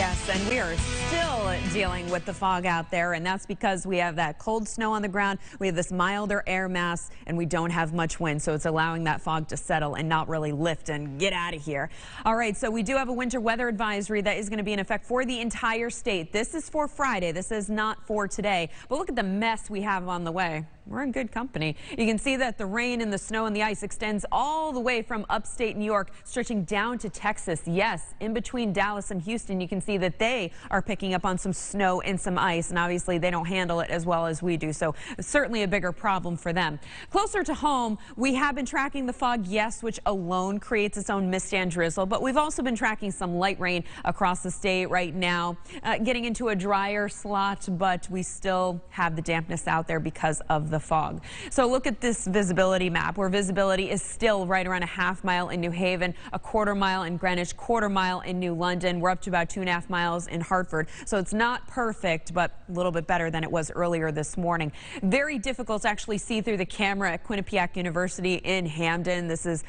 Yes, and we are still dealing with the fog out there, and that's because we have that cold snow on the ground. We have this milder air mass, and we don't have much wind, so it's allowing that fog to settle and not really lift and get out of here. All right, so we do have a winter weather advisory that is going to be in effect for the entire state. This is for Friday. This is not for today. But look at the mess we have on the way. We're in good company. You can see that the rain and the snow and the ice extends all the way from upstate New York, stretching down to Texas. Yes, in between Dallas and Houston, you can see that they are picking up on some snow and some ice, and obviously they don't handle it as well as we do, so certainly a bigger problem for them. Closer to home, we have been tracking the fog, yes, which alone creates its own mist and drizzle, but we've also been tracking some light rain across the state right now, getting into a drier slot, but we still have the dampness out there because of the fog. So look at this visibility map, where visibility is still right around a half mile in New Haven, a quarter mile in Greenwich, quarter mile in New London. We're up to about 2.5 miles in Hartford. So it's not perfect, but a little bit better than it was earlier this morning. Very difficult to actually see through the camera at Quinnipiac University in Hamden. This is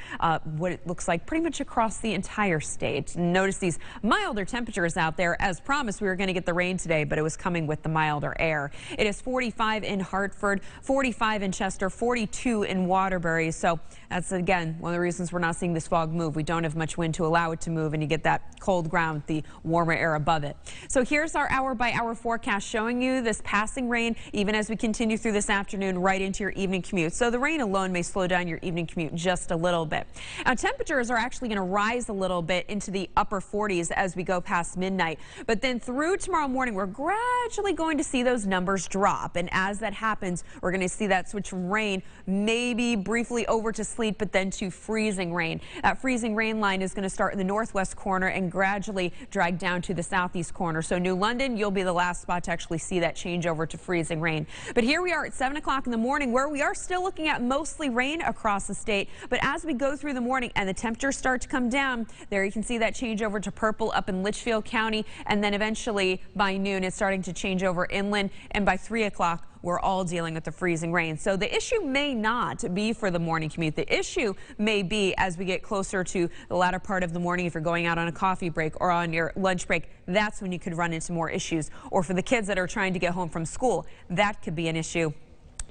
what it looks like pretty much across the entire state. Notice these milder temperatures out there. As promised, we were going to get the rain today, but it was coming with the milder air. It is 45 in Hartford, 45 in Chester, 42 in Waterbury. So that's, again, one of the reasons we're not seeing this fog move. We don't have much wind to allow it to move, and you get that cold ground, the warmer air above it. So here's our hour-by-hour forecast showing you this passing rain even as we continue through this afternoon right into your evening commute. So the rain alone may slow down your evening commute just a little bit. Now, temperatures are actually going to rise a little bit into the upper 40s as we go past midnight. But then through tomorrow morning, we're gradually going to see those numbers drop. And as that happens, we're going to see that switch from rain maybe briefly over to sleet, but then to freezing rain. That freezing rain line is going to start in the northwest corner and gradually drag down to the southeast corner. So New London, you'll be the last spot to actually see that change over to freezing rain. But here we are at 7 o'clock in the morning, where we are still looking at mostly rain across the state. But as we go through the morning and the temperatures start to come down, there you can see that change over to purple up in Litchfield County. And then eventually by noon, it's starting to change over inland. And by 3 o'clock, we're all dealing with the freezing rain. So the issue may not be for the morning commute. The issue may be as we get closer to the latter part of the morning. If you're going out on a coffee break or on your lunch break, that's when you could run into more issues. Or for the kids that are trying to get home from school, that could be an issue.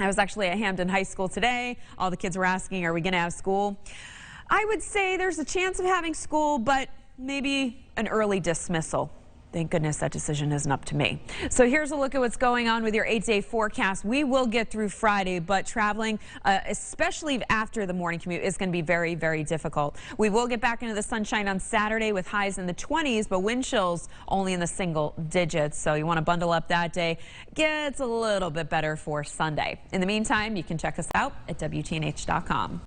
I was actually at Hamden High School today. All the kids were asking, are we going to have school? I would say there's a chance of having school, but maybe an early dismissal. Thank goodness that decision isn't up to me. So here's a look at what's going on with your 8-day forecast. We will get through Friday, but traveling, especially after the morning commute, is going to be very, very difficult. We will get back into the sunshine on Saturday with highs in the 20s, but wind chills only in the single digits. So you want to bundle up that day. Gets a little bit better for Sunday. In the meantime, you can check us out at WTNH.com.